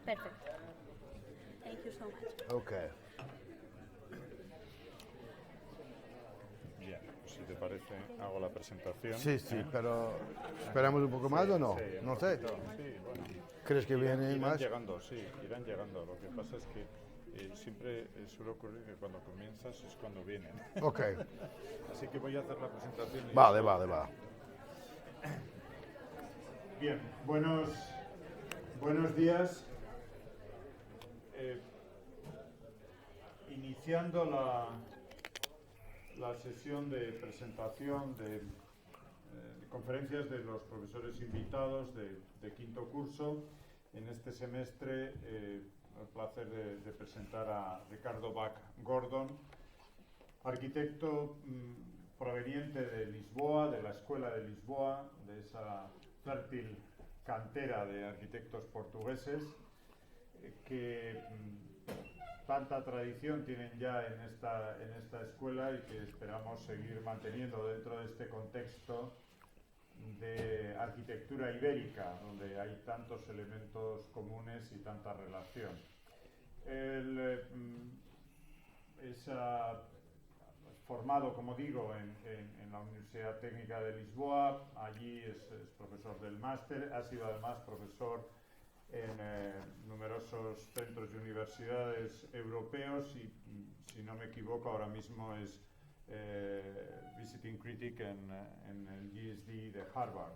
Perfect. Thank you so much. Okay. Bien, si te parece, hago la presentación. Sí, pero ¿esperamos un poco más o no? Sí, No sé. Sí, bueno. ¿Crees que viene Irán más? llegando, sí, irán llegando. Lo que pasa es que siempre suele ocurrir que cuando comienzas es cuando vienen. Ok. Así que voy a hacer la presentación. Vale. Bien, buenos días. Iniciando la sesión de presentación de conferencias de los profesores invitados de quinto curso. En este semestre, el placer de presentar a Ricardo Bak Gordon, arquitecto proveniente de Lisboa, de la Escuela de Lisboa, de esa fértil cantera de arquitectos portugueses que tanta tradición tienen ya en esta escuela y que esperamos seguir manteniendo dentro de este contexto de arquitectura ibérica, donde hay tantos elementos comunes y tanta relación. Es formado, como digo, en la Universidad Técnica de Lisboa. Allí es profesor del máster, ha sido además profesor en numerosos centros y universidades europeos y, si no me equivoco, ahora mismo es visiting critic en el GSD de Harvard.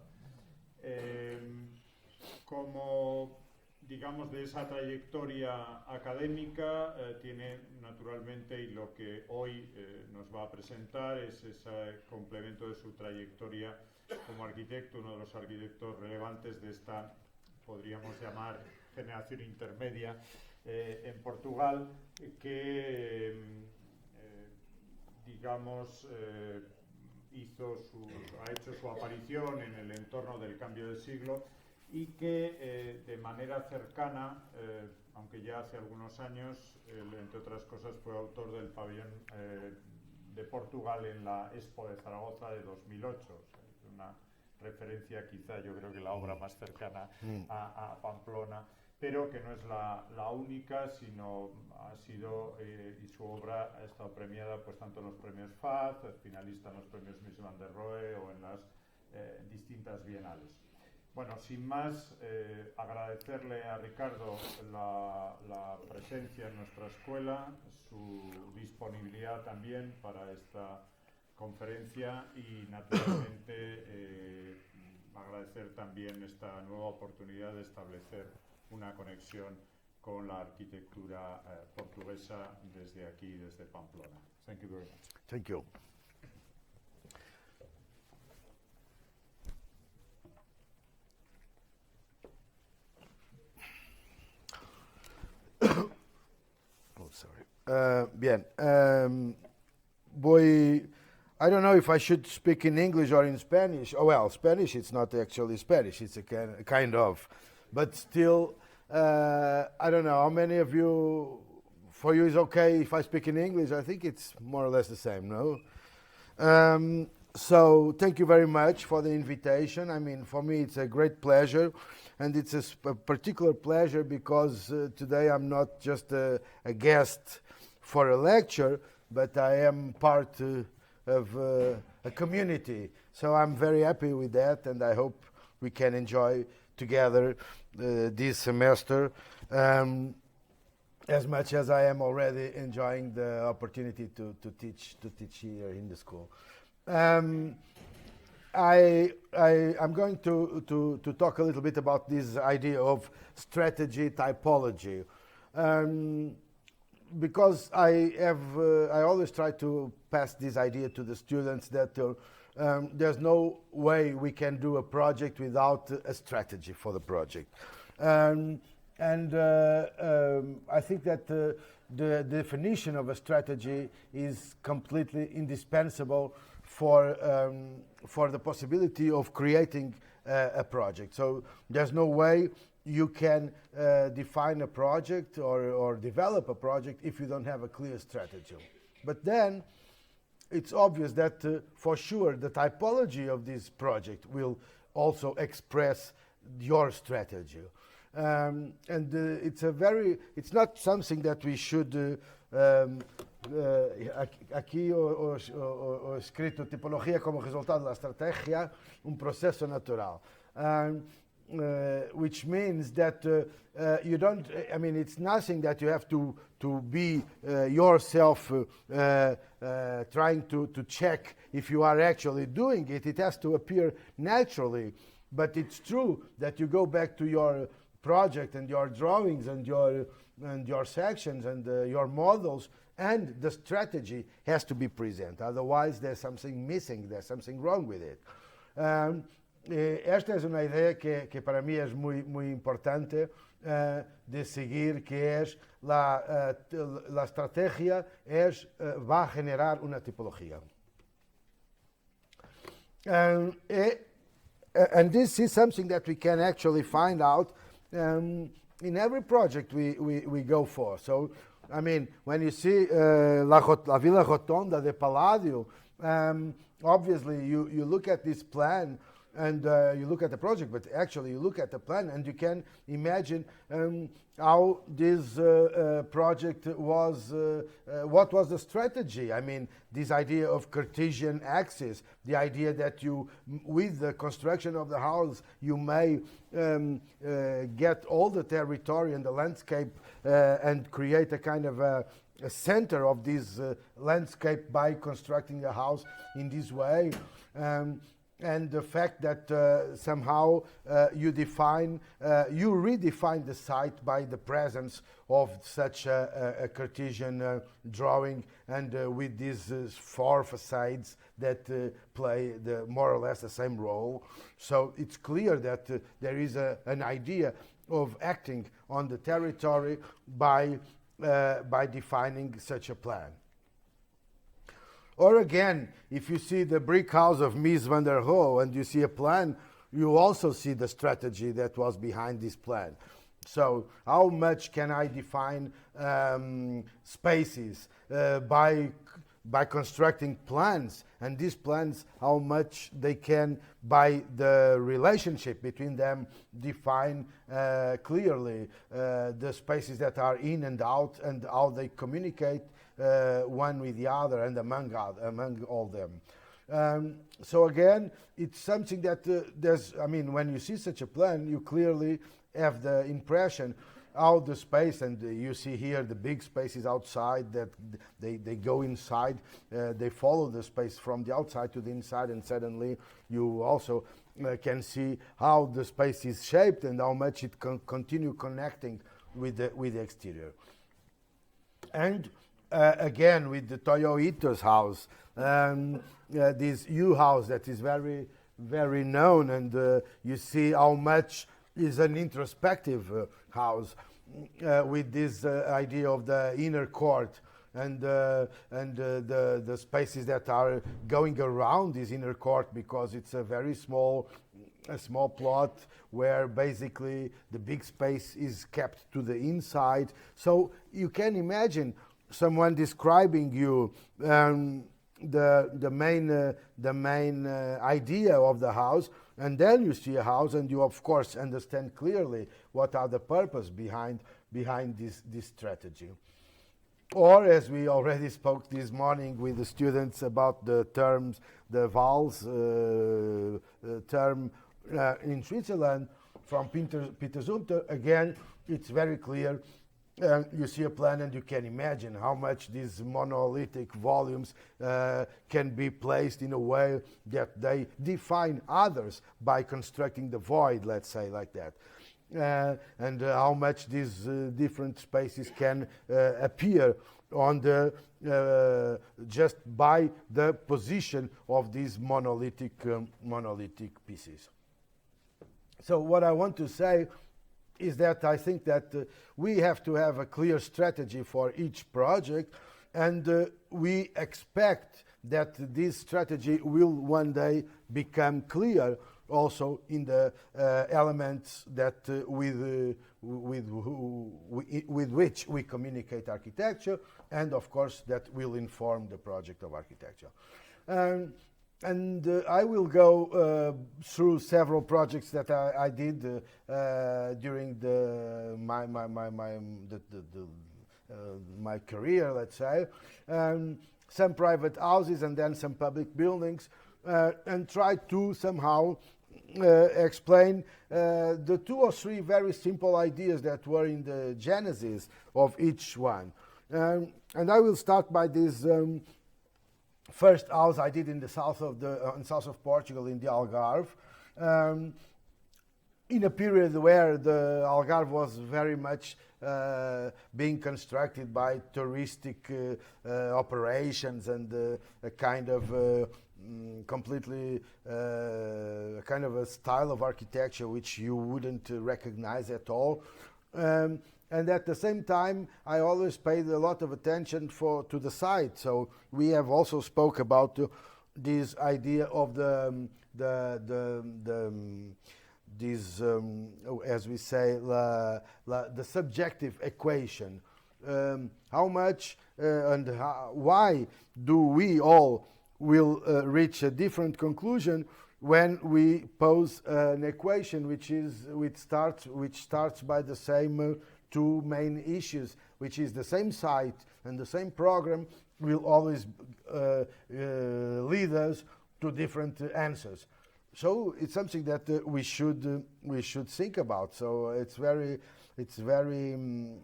Como, digamos, de esa trayectoria académica, tiene naturalmente, y lo que hoy nos va a presentar es ese complemento de su trayectoria como arquitecto, uno de los arquitectos relevantes de esta, podríamos llamar, generación intermedia en Portugal, que digamos ha hecho su aparición en el entorno del cambio de siglo y que de manera cercana, aunque ya hace algunos años, entre otras cosas fue autor del pabellón de Portugal en la Expo de Zaragoza de 2008, o sea, una referencia quizá, yo creo que la obra más cercana a Pamplona, pero que no es la única, sino ha sido, y su obra ha estado premiada pues tanto en los premios FAZ, finalista en los premios Mies van der Rohe o en las distintas bienales. Bueno, sin más, agradecerle a Ricardo la presencia en nuestra escuela, su disponibilidad también para esta conferencia y, naturalmente, agradecer también esta nueva oportunidad de establecer una conexión con la arquitectura portuguesa desde aquí, desde Pamplona. Thank you very much. Thank you. Oh, sorry. Bien. I don't know if I should speak in English or in Spanish. Oh, well, Spanish, it's not actually Spanish. It's a kind of. But still, I don't know how many of you, for you, is okay if I speak in English? I think it's more or less the same, no? So thank you very much for the invitation. I mean, for me, it's a great pleasure. And it's a particular pleasure because today I'm not just a guest for a lecture, but I am part of a community. So I'm very happy with that, and I hope we can enjoy together this semester as much as I am already enjoying the opportunity to teach here in the school. I'm going to talk a little bit about this idea of strategy typology, because I always try to pass this idea to the students that there's no way we can do a project without a strategy for the project. I think that the definition of a strategy is completely indispensable for the possibility of creating a project. So there's no way you can define a project or develop a project if you don't have a clear strategy. But then it's obvious that for sure the typology of this project will also express your strategy. It's not something that we should aqui o escrito tipología como resultado da estrategia, processo natural. Which means that you don't, I mean, it's nothing that you have to be yourself trying to check if you are actually doing it. It has to appear naturally. But it's true that you go back to your project and your drawings and your sections and your models, and the strategy has to be present. Otherwise, there's something missing, there's something wrong with it. Esta es una idea que para mí es muy importante de seguir, que es la estrategia va a generar una tipología. And this is something that we can actually find out in every project we go for. So, I mean, when you see la Villa Rotonda de Palladio, obviously you look at this plan and you look at the project, but actually you look at the plan and you can imagine how this project was, what was the strategy. I mean, this idea of Cartesian axis, the idea that you, with the construction of the house, you may get all the territory and the landscape and create a kind of a center of this landscape by constructing the house in this way. And the fact that somehow you redefine the site by the presence of such a Cartesian drawing, and with these 4 facades that play more or less the same role. So it's clear that there is an idea of acting on the territory by defining such a plan. Or again, if you see the brick house of Mies van der Rohe and you see a plan, you also see the strategy that was behind this plan. So how much can I define spaces by constructing plans? And these plans, how much they can, by the relationship between them, define clearly the spaces that are in and out and how they communicate one with the other and among all them. So again, it's something that there's, I mean, when you see such a plan, you clearly have the impression how the space, and you see here the big spaces outside that they go inside, they follow the space from the outside to the inside, and suddenly you also can see how the space is shaped and how much it can continue connecting with the exterior. And again, with the Toyo Ito's house, this U house that is very, very known, and you see how much is an introspective house with this idea of the inner court and the spaces that are going around this inner court, because it's a very small plot where basically the big space is kept to the inside. So you can imagine someone describing you the main idea of the house, and then you see a house and you of course understand clearly what are the purpose behind this strategy. Or, as we already spoke this morning with the students about the terms, the vowels term in Switzerland from Peter Zumthor, again, it's very clear. You see a plan and you can imagine how much these monolithic volumes can be placed in a way that they define others by constructing the void, let's say like that. And how much these different spaces can appear on the just by the position of these monolithic pieces. So what I want to say is that I think that we have to have a clear strategy for each project, and we expect that this strategy will one day become clear also in the elements that with which we communicate architecture, and of course that will inform the project of architecture. and I will go through several projects that I did during my career, let's say. Some private houses and then some public buildings, and try to somehow explain the 2 or 3 very simple ideas that were in the genesis of each one. And I will start by this first house I did in the south of Portugal, in the Algarve, in a period where the Algarve was very much being constructed by touristic operations, and a kind of completely kind of a style of architecture which you wouldn't recognize at all. And at the same time, I always paid a lot of attention to the site. So we have also spoke about this idea of as we say, the subjective equation. How much and why do we all will reach a different conclusion when we pose an equation which starts by the same 2 main issues, which is the same site and the same program will always lead us to different answers. So it's something that we should think about. So it's very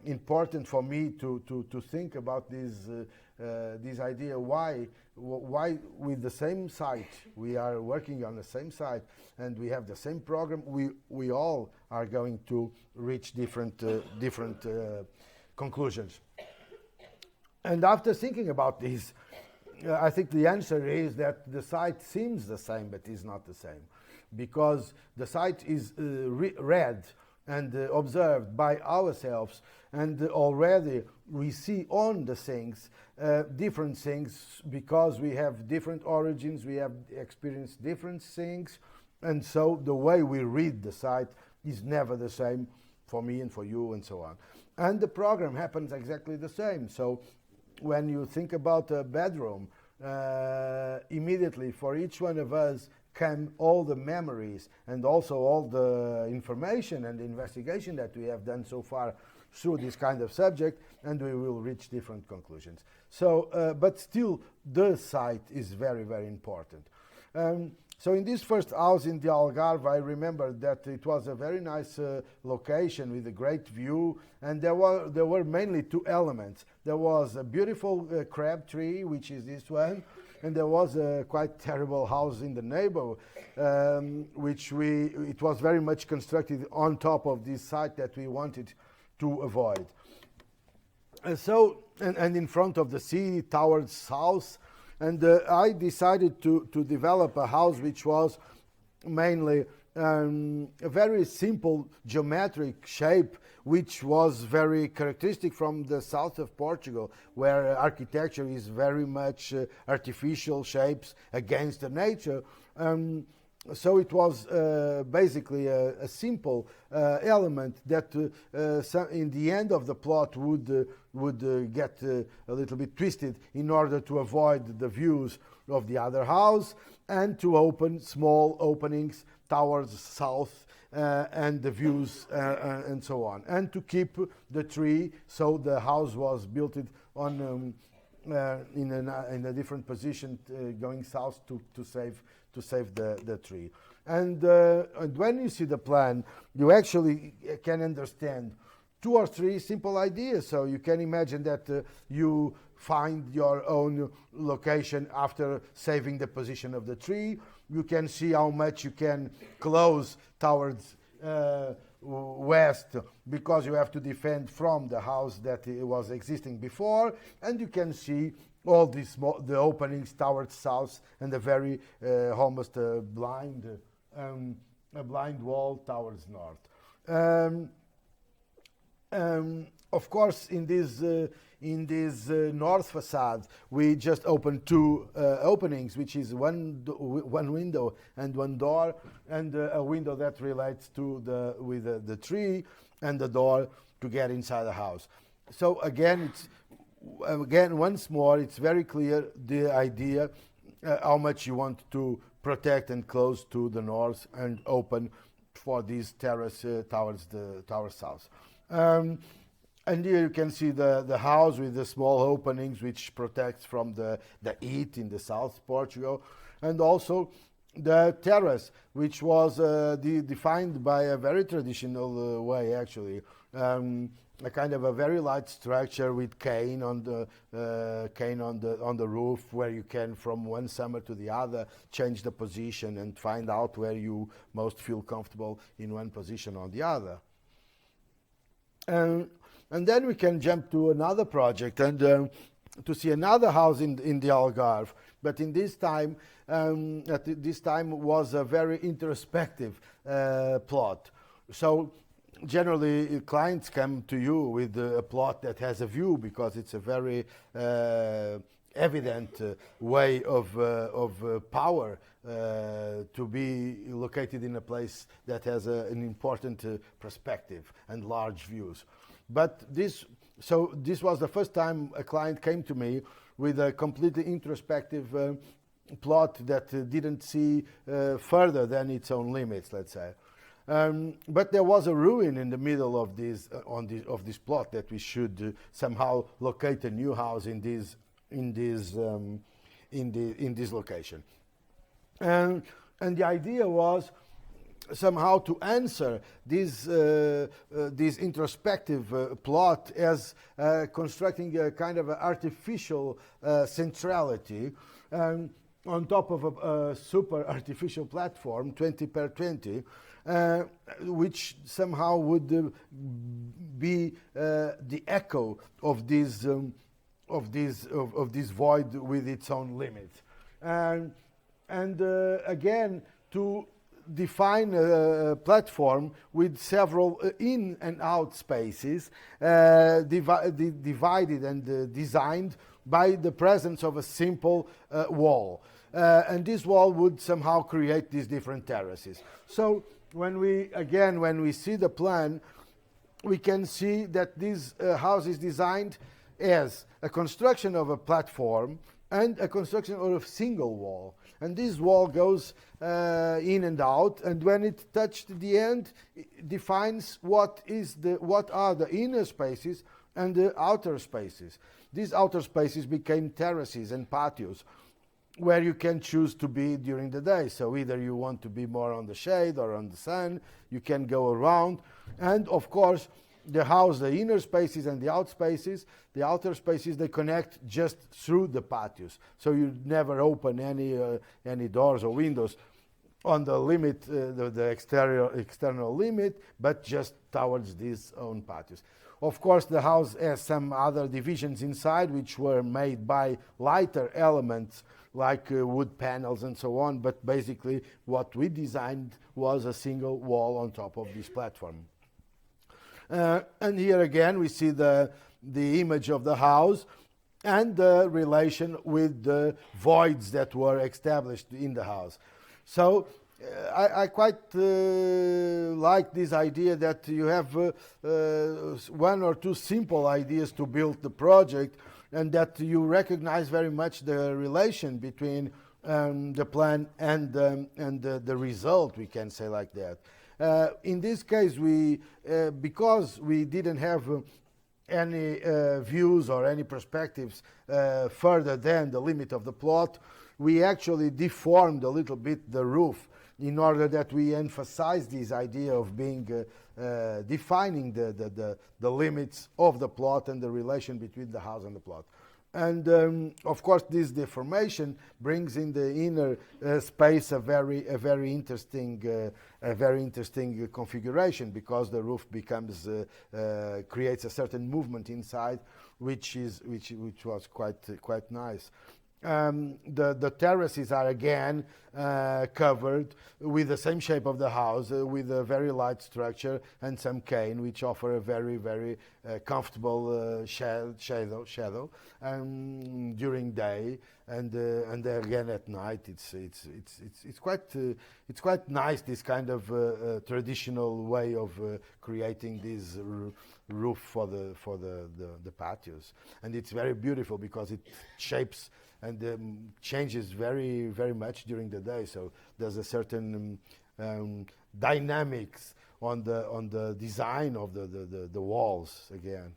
important for me to think about this idea. Why with the same site, we are working on the same site and we have the same program, we all are going to reach different conclusions. And after thinking about this, I think the answer is that the site seems the same, but is not the same, because the site is read and observed by ourselves, and already we see on the things different things, because we have different origins, we have experienced different things, and so the way we read the site is never the same for me and for you and so on. And the program happens exactly the same. So when you think about a bedroom, immediately for each one of us came all the memories and also all the information and investigation that we have done so far through this kind of subject, and we will reach different conclusions. So, but still, the site is very, very important. So in this first house in the Algarve, I remember that it was a very nice location with a great view, and there were mainly 2 elements. There was a beautiful crab tree, which is this one, and there was a quite terrible house in the neighbor, it was very much constructed on top of this site that we wanted to avoid. And in front of the sea, towards south. And I decided to develop a house which was mainly a very simple geometric shape, which was very characteristic from the south of Portugal, where architecture is very much artificial shapes against the nature. So it was basically a simple element that in the end of the plot would get a little bit twisted in order to avoid the views of the other house, and to open small openings towards south and the views and so on, and to keep the tree. So the house was built on in a different position going south to save the tree. And when you see the plan, you actually can understand 2 or 3 simple ideas. So you can imagine that you find your own location after saving the position of the tree. You can see how much you can close towards west, because you have to defend from the house that was existing before, and you can see all these the openings towards south, and a very almost a blind wall towards north. Of course, in this north facade, we just opened 2 openings, which is one window and 1 door, and a window that relates to the tree, and the door to get inside the house. So again, once more, it's very clear the idea how much you want to protect and close to the north and open for this terrace towards the south. And here you can see the house with the small openings which protects from the heat in the south Portugal, and also the terrace, which was defined by a very traditional way actually. A kind of a very light structure with cane on the roof, where you can from one summer to the other change the position and find out where you most feel comfortable in one position or the other. And then we can jump to another project and to see another house in the Algarve, but in this time, this time was a very introspective plot. So generally, clients come to you with a plot that has a view, because it's a very evident way of power to be located in a place that has an important perspective and large views. But this was the first time a client came to me with a completely introspective plot that didn't see further than its own limits, let's say. But there was a ruin in the middle of this plot that we should somehow locate a new house in this location, and the idea was somehow to answer this introspective plot as constructing a kind of artificial centrality on top of a super artificial platform, 20 per 20. Which somehow would be the echo of this void with its own limits, and again to define a platform with several in and out spaces divided and designed by the presence of a simple wall, and this wall would somehow create these different terraces. So when we see the plan, we can see that this house is designed as a construction of a platform and a construction of a single wall. And this wall goes in and out, and when it touched the end, it defines what are the inner spaces and the outer spaces. These outer spaces became terraces and patios, where you can choose to be during the day. So either you want to be more on the shade or on the sun, you can go around. And of course, the house, the inner spaces and the outer spaces, they connect just through the patios. So you never open any doors or windows on the limit, the external limit, but just towards these own patios. Of course, the house has some other divisions inside, which were made by lighter elements like wood panels and so on, but basically what we designed was a single wall on top of this platform. And here again we see the image of the house and the relation with the voids that were established in the house. So I quite like this idea that you have one or two simple ideas to build the project, and that you recognize very much the relation between the plan and the result, we can say like that. In this case, because we didn't have any views or any perspectives further than the limit of the plot, we actually deformed a little bit the roof in order that we emphasize this idea of being defining the limits of the plot and the relation between the house and the plot. And of course, this deformation brings in the inner space a very interesting configuration, because the roof becomes creates a certain movement inside, which was quite nice. The terraces are again covered with the same shape of the house, with a very light structure and some cane, which offer a very comfortable shadow during day, and again at night it's quite nice, this kind of traditional way of creating this roof for the patios, and it's very beautiful because it shapes and changes very much during the day. So there's a certain dynamics on the design of the walls again.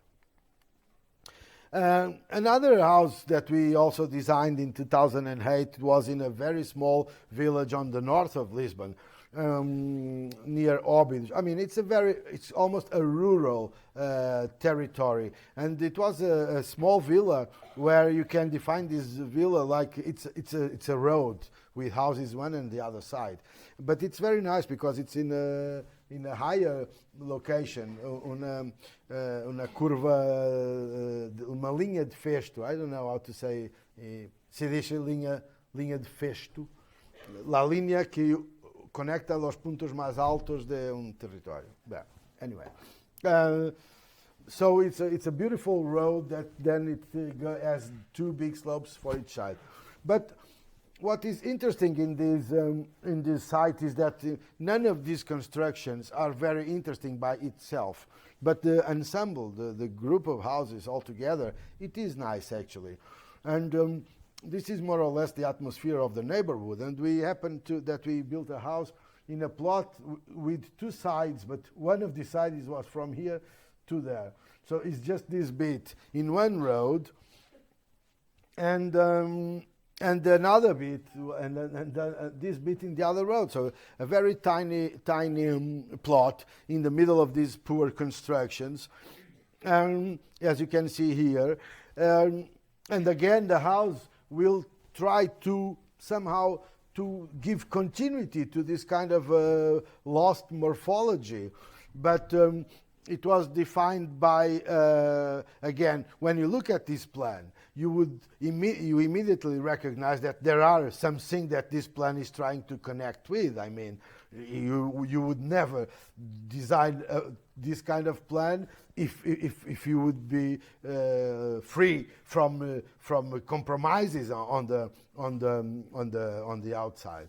Another house that we also designed in 2008 was in a very small village on the north of Lisbon, near Óbidos. I mean, it's almost a rural territory, and it was a small villa where you can define this villa like it's a road with houses one and the other side. But it's very nice because it's in a higher location, una curva, uma linha de festo. I don't know how to say, se diz linha de festo, la línea que conecta los puntos más altos de un territorio. But anyway, so it's a beautiful road that then it has two big slopes for each side. But what is interesting in this site is that none of these constructions are very interesting by itself, but the ensemble, the group of houses all together, it is nice actually. And this is more or less the atmosphere of the neighborhood. And we happened that we built a house in a plot with two sides, but one of the sides was from here to there. So it's just this bit in one road, and another bit, and this bit in the other road. So a very tiny plot in the middle of these poor constructions, as you can see here. And again, the house will try to somehow to give continuity to this kind of lost morphology, but it was defined by, again, when you look at this plan, you immediately recognize that there are something that this plan is trying to connect with. I mean, you would never design this kind of plan if you would be free from compromises on the outside.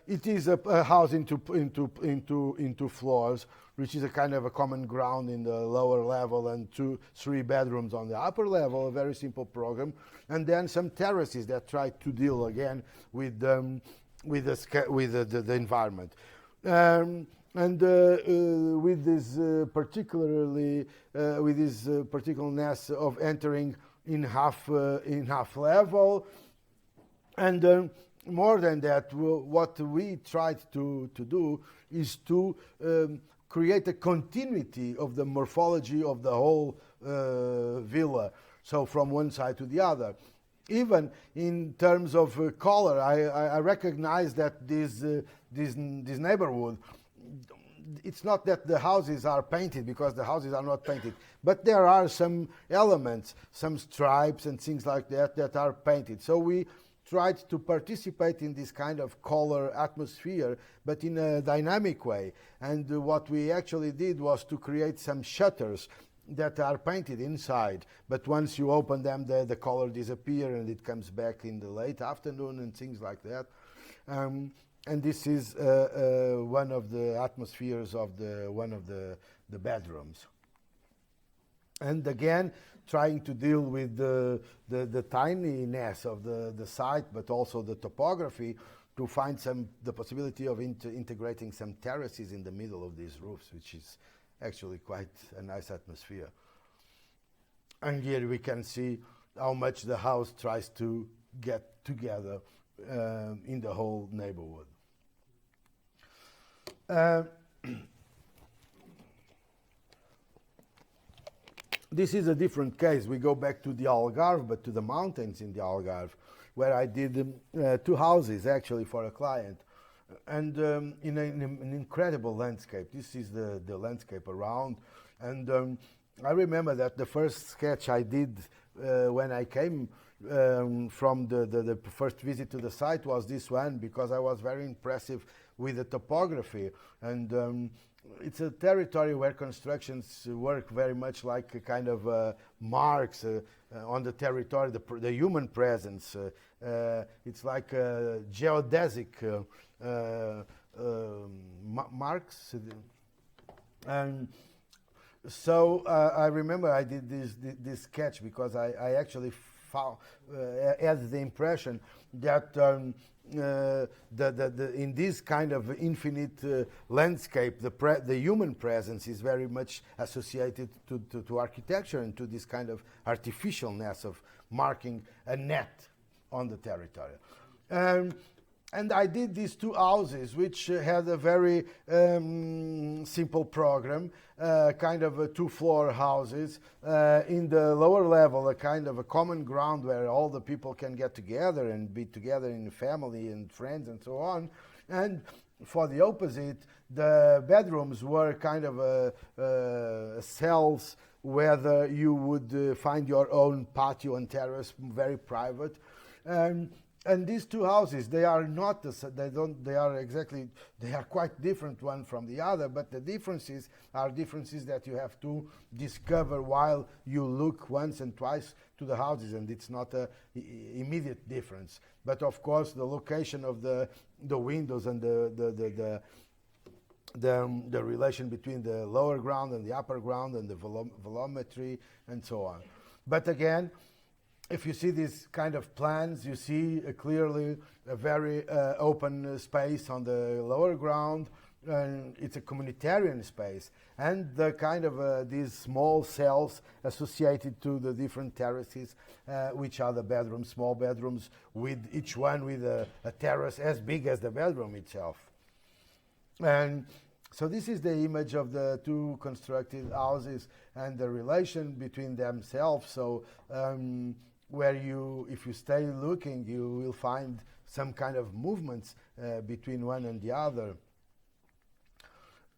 It is a house into floors, which is a kind of a common ground in the lower level, and 2-3 bedrooms on the upper level, a very simple program, and then some terraces that try to deal again with the environment. And with this particularness of entering in half level, and more than that, what we tried to do is to create a continuity of the morphology of the whole villa. So from one side to the other. Even in terms of color, I recognize that this neighborhood, it's not that the houses are painted, because the houses are not painted, but there are some elements, some stripes and things like that are painted. So we tried to participate in this kind of color atmosphere, but in a dynamic way. And what we actually did was to create some shutters that are painted inside, but once you open them, the color disappears and it comes back in the late afternoon and things like that. And this is one of the atmospheres of one of the bedrooms. And again, trying to deal with the tininess of the site, but also the topography, to find the possibility of integrating some terraces in the middle of these roofs, which is actually quite a nice atmosphere. And here we can see how much the house tries to get together in the whole neighborhood. This is a different case. We go back to the Algarve, but to the mountains in the Algarve, where I did 2 houses actually for a client, and in an incredible landscape. This is the landscape around, and I remember that the first sketch I did when I came from the first visit to the site was this one, because I was very impressive with the topography, and it's a territory where constructions work very much like a kind of marks on the territory, the human presence. It's like geodesic marks. And so I remember I did this sketch because I actually found, had the impression that in this kind of infinite landscape, the human presence is very much associated to architecture and to this kind of artificialness of marking a net on the territory. And I did these two houses, which had a very simple program, kind of two-floor houses. In the lower level, a kind of a common ground where all the people can get together and be together in family and friends and so on. And for the opposite, the bedrooms were kind of cells where you would find your own patio and terrace, very private. And these two houses, they are not they are quite different one from the other, but the differences are differences that you have to discover while you look once and twice to the houses, and it's not a immediate difference. But of course, the location of the windows and the relation between the lower ground and the upper ground and the volumetry and so on. But again, if you see these kind of plans, you see clearly a very open space on the lower ground. It's a communitarian space. And the kind of these small cells associated to the different terraces, which are the bedrooms, small bedrooms, with each one with a terrace as big as the bedroom itself. And so this is the image of the two constructed houses and the relation between themselves. So where if you stay looking, you will find some kind of movements between one and the other.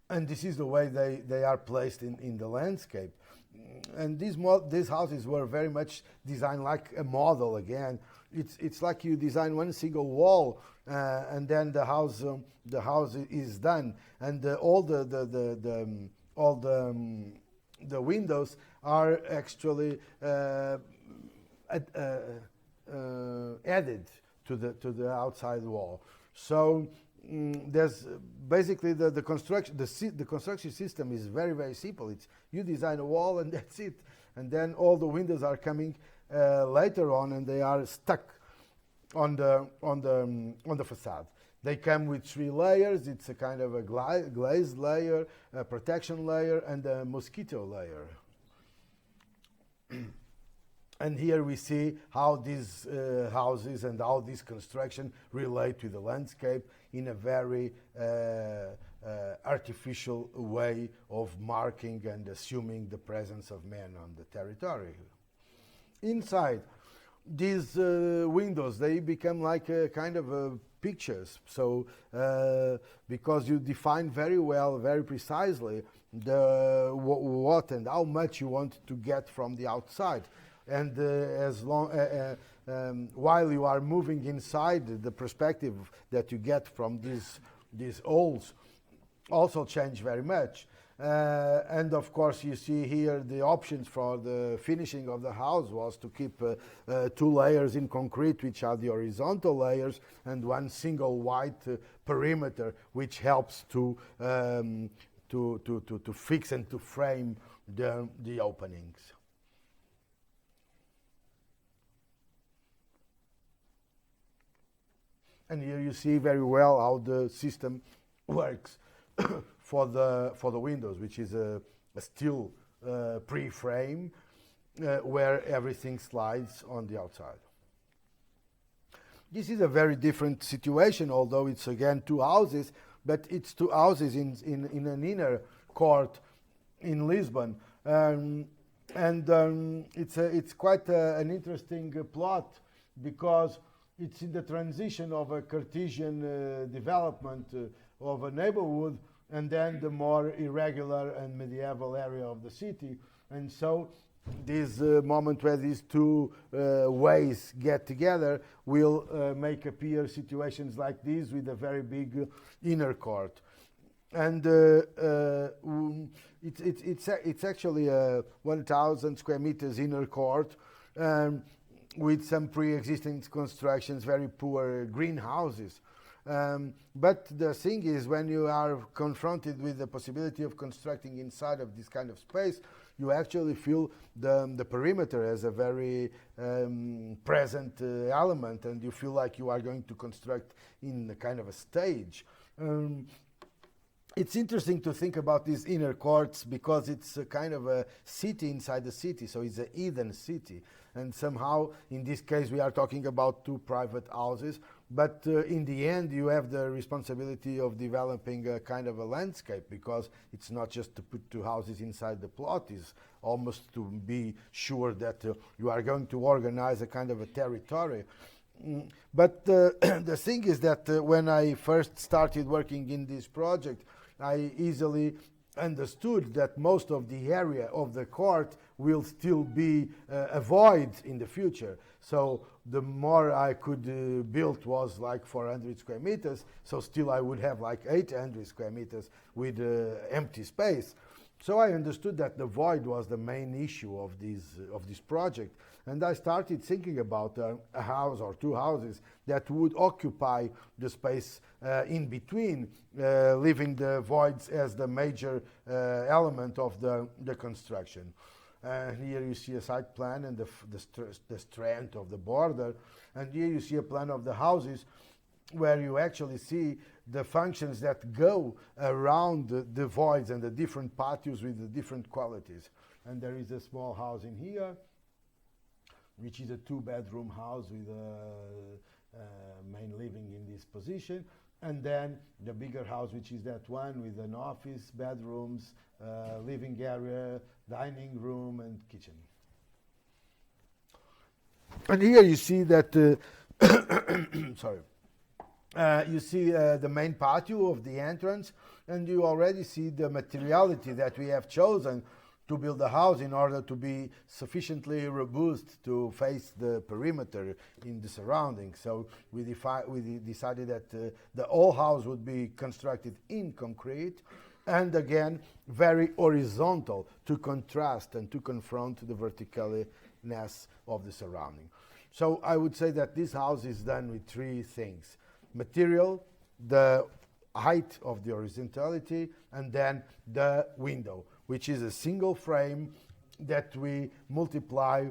And this is the way they are placed in the landscape. And these houses were very much designed like a model again. It's like you design one single wall and then the house is done. And all the windows are actually added to the outside wall. So there's basically the construction system is very, very simple. It's you design a wall and that's it, and then all the windows are coming later on, and they are stuck on the facade. They come with 3 layers. It's a kind of a glazed layer, a protection layer, and a mosquito layer. And here we see how these houses and how this construction relate to the landscape in a very artificial way of marking and assuming the presence of man on the territory. Inside, these windows, they become like a kind of pictures. So because you define very well, very precisely what and how much you want to get from the outside. And while you are moving inside, the perspective that you get from these holes also change very much. And of course, you see here the options for the finishing of the house was to keep 2 layers in concrete, which are the horizontal layers, and one single white perimeter, which helps to fix and to frame the openings. And here you see very well how the system works for the windows, which is a steel pre-frame where everything slides on the outside. This is a very different situation, although it's again 2 houses, but it's 2 houses in an inner court in Lisbon. It's quite an interesting plot, because it's in the transition of a Cartesian development of a neighborhood and then the more irregular and medieval area of the city. And so this moment where these 2 ways get together will make appear situations like this with a very big inner court. and it's actually a 1,000 square meters inner court, with some pre-existing constructions, very poor greenhouses. But the thing is, when you are confronted with the possibility of constructing inside of this kind of space, you actually feel the perimeter as a very present element, and you feel like you are going to construct in a kind of a stage. It's interesting to think about these inner courts because it's a kind of a city inside the city, so it's an Eden city. And somehow, in this case, we are talking about two private houses, but in the end, you have the responsibility of developing a kind of a landscape, because it's not just to put two houses inside the plot, it's almost to be sure that you are going to organize a kind of a territory. But the thing is that when I first started working in this project, I easily understood that most of the area of the court will still be a void in the future. So the more I could build was like 400 square meters, so still I would have like 800 square meters with empty space. So I understood that the void was the main issue of this project, and I started thinking about a house or two houses that would occupy the space in between, leaving the voids as the major element of the construction. Here you see a site plan and the strength of the border, and here you see a plan of the houses where you actually see the functions that go around the voids and the different patios with the different qualities. And there is a small house in here, which is a two-bedroom house with a main living in this position. And then the bigger house, which is that one with an office, bedrooms, living area, dining room, and kitchen. And here you see that, sorry. You see the main patio of the entrance, and you already see the materiality that we have chosen to build the house in order to be sufficiently robust to face the perimeter in the surroundings. So we decided that the whole house would be constructed in concrete, and again very horizontal to contrast and to confront the verticalness of the surrounding. So I would say that this house is done with three things: material, the height of the horizontality, and then the window, which is a single frame that we multiply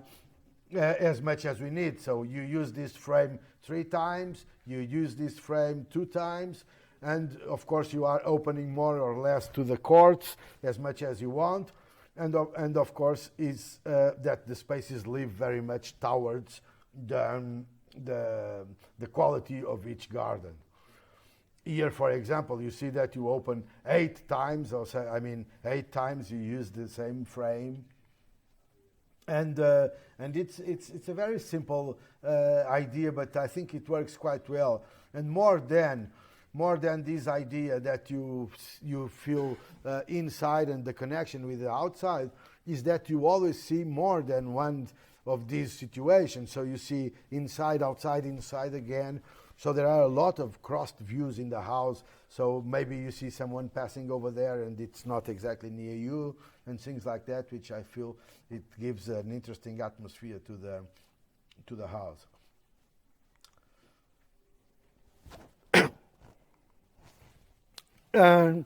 as much as we need. So you use this frame 3 times, you use this frame 2 times, and of course you are opening more or less to the courts as much as you want. And of course is that the spaces live very much towards the quality of each garden. Here, for example, you see that you open 8 times, or 8 times you use the same frame, and it's a very simple idea, but I think it works quite well. And more than this idea that you feel inside and the connection with the outside, is that you always see more than one of these situations. So you see inside, outside, inside again. So there are a lot of crossed views in the house. So maybe you see someone passing over there and it's not exactly near you, and things like that, which I feel it gives an interesting atmosphere to the house. And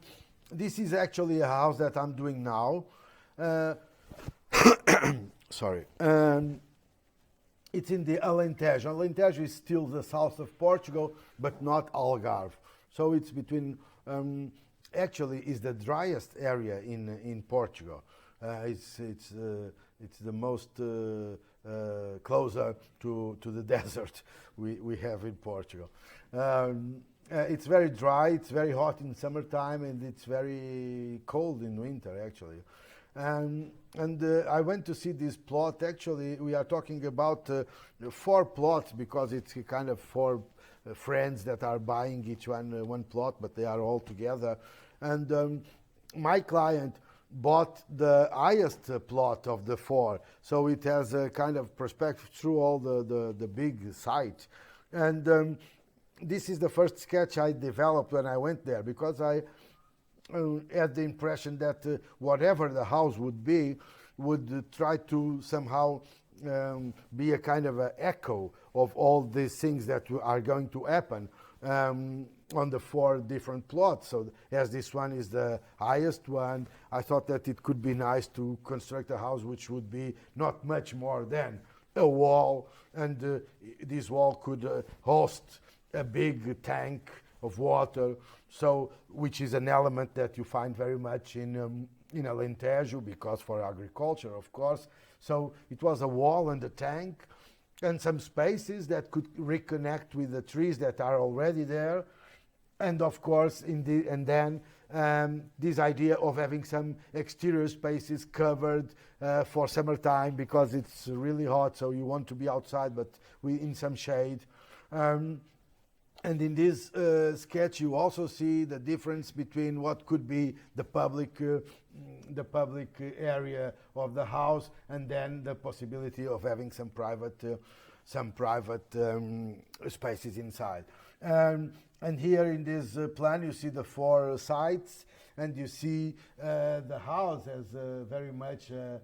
this is actually a house that I'm doing now. Sorry. It's in the Alentejo. Alentejo is still the south of Portugal, but not Algarve. So it's between, actually is the driest area in Portugal. It's the most closer to the desert we have in Portugal. It's very dry, it's very hot in summertime, and it's very cold in winter, actually. And I went to see this plot. Actually, we are talking about 4 plots, because it's kind of 4 friends that are buying each one plot, but they are all together. And my client bought the highest plot of the 4, so it has a kind of perspective through all the big site. And this is the first sketch I developed when I went there, because had the impression that whatever the house would be, would try to somehow be a kind of an echo of all these things that are going to happen on the 4 different plots. So as this one is the highest one, I thought that it could be nice to construct a house which would be not much more than a wall, and this wall could host a big tank of water, so which is an element that you find very much in Alentejo, because for agriculture, of course. So it was a wall and a tank, and some spaces that could reconnect with the trees that are already there, and of course, this idea of having some exterior spaces covered for summertime, because it's really hot, so you want to be outside, but in some shade. And in this sketch, you also see the difference between what could be the public area of the house, and then the possibility of having some private spaces inside. And here in this plan, you see the 4 sites, and you see the house as very much a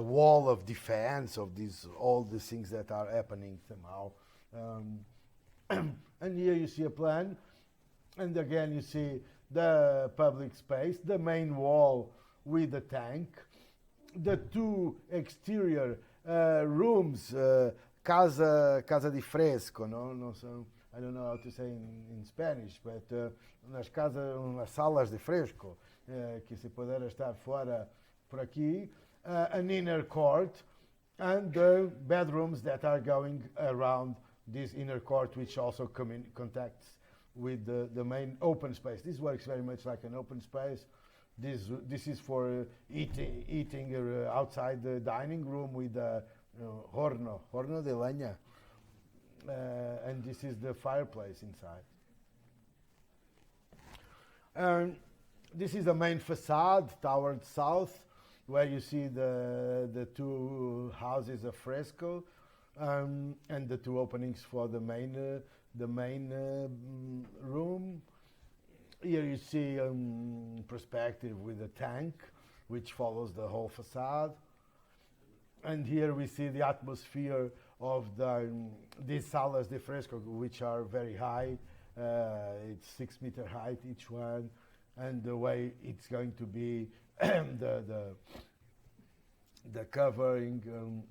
wall of defense of all the things that are happening somehow. And here you see a plan, and again you see the public space, the main wall with the tank, the 2 exterior rooms, casa di fresco, no so, I don't know how to say in Spanish, but umas salas de fresco, que se poderá estar fora por aqui, an inner court, and the bedrooms that are going around this inner court, which also contacts with the main open space. This works very much like an open space. This is for eating outside the dining room with the horno de leña, and this is the fireplace inside. This is the main facade towards south, where you see the 2 houses of fresco, and the 2 openings for the main room. Here you see perspective with a tank, which follows the whole facade. And here we see the atmosphere of these salas de fresco, which are very high. It's 6 meter height each one, and the way it's going to be the covering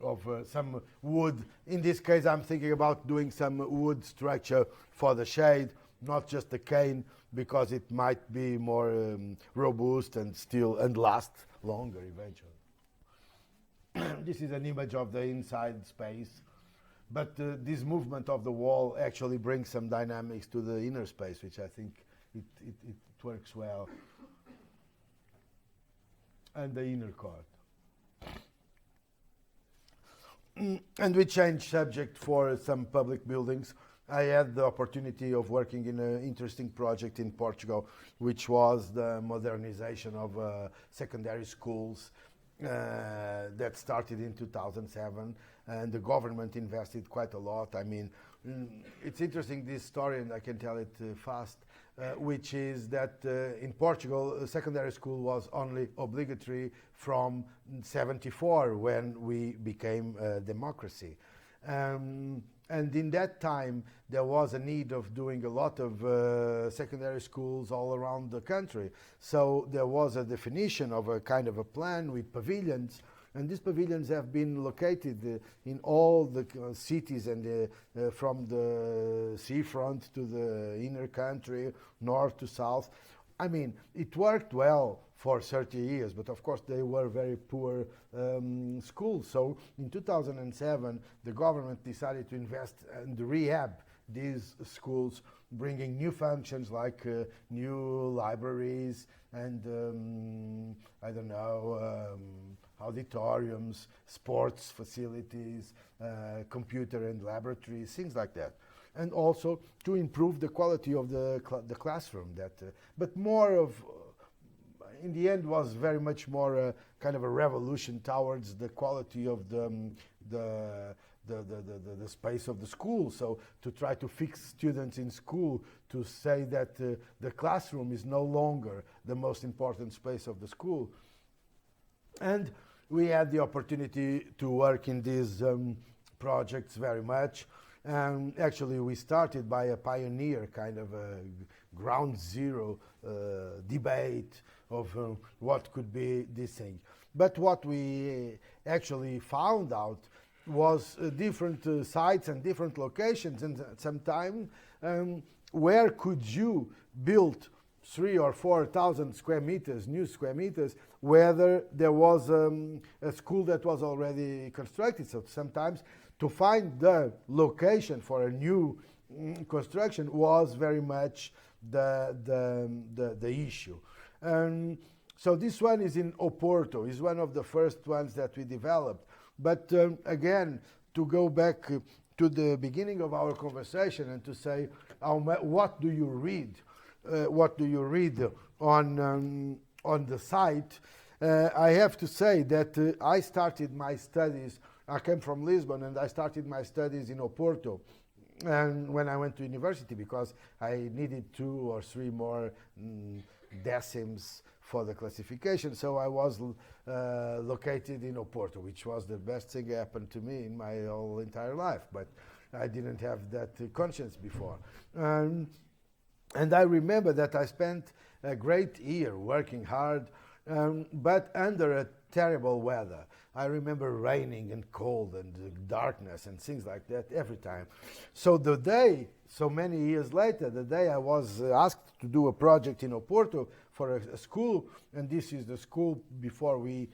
of some wood. In this case, I'm thinking about doing some wood structure for the shade, not just the cane, because it might be more robust and last longer eventually. This is an image of the inside space, but this movement of the wall actually brings some dynamics to the inner space, which I think it works well. And the inner court. And we changed subject for some public buildings. I had the opportunity of working in an interesting project in Portugal, which was the modernization of secondary schools that started in 2007, and the government invested quite a lot. I mean, it's interesting, this story, and I can tell it fast, which is that in Portugal, secondary school was only obligatory from 74, when we became a democracy. And in that time, there was a need of doing a lot of secondary schools all around the country. So there was a definition of a kind of a plan with pavilions, and these pavilions have been located in all the cities, and from the seafront to the inner country, north to south. I mean, it worked well for 30 years, but of course they were very poor schools. So in 2007, the government decided to invest and rehab these schools, bringing new functions like new libraries and I don't know, auditoriums, sports facilities, computer and laboratories, things like that. And also to improve the quality of the classroom. But more of, in the end, was very much more kind of a revolution towards the quality of the the space of the school. So to try to fix students in school, to say that the classroom is no longer the most important space of the school. And we had the opportunity to work in these projects very much. Actually, we started by a pioneer kind of a ground zero debate of what could be this thing. But what we actually found out was different sites and different locations, and sometimes where could you build 3,000 or 4,000 square meters, new square meters, whether there was a school that was already constructed. So sometimes to find the location for a new construction was very much the issue. So this one is in Oporto, is one of the first ones that we developed. But again, to go back to the beginning of our conversation and to say, what do you read? What do you read on the site? I have to say that I started my studies, I came from Lisbon, and I started my studies in Oporto. And when I went to university, because I needed 2 or 3 more decims for the classification, so I was located in Oporto, which was the best thing that happened to me in my whole entire life, but I didn't have that conscience before. And I remember that I spent a great year working hard, but under a terrible weather. I remember raining and cold and darkness and things like that every time. So the day, so many years later, the day I was asked to do a project in Oporto for a school, and this is the school before we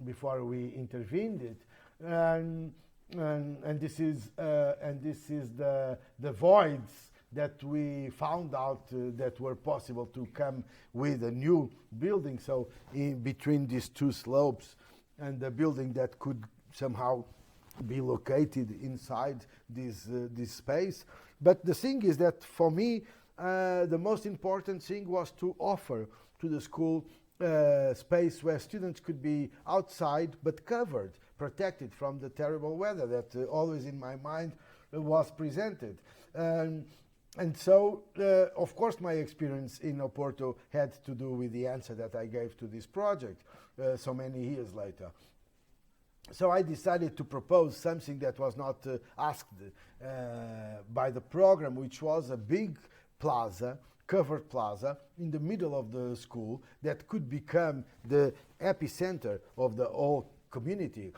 before we intervened it, and this is the voids that we found out that were possible to come with a new building. So in between these 2 slopes and the building that could somehow be located inside this space. But the thing is that for me, the most important thing was to offer to the school space where students could be outside but covered, protected from the terrible weather that always in my mind was presented. And so, of course, my experience in Oporto had to do with the answer that I gave to this project so many years later. So I decided to propose something that was not asked by the program, which was a big plaza, covered plaza, in the middle of the school that could become the epicenter of the whole community.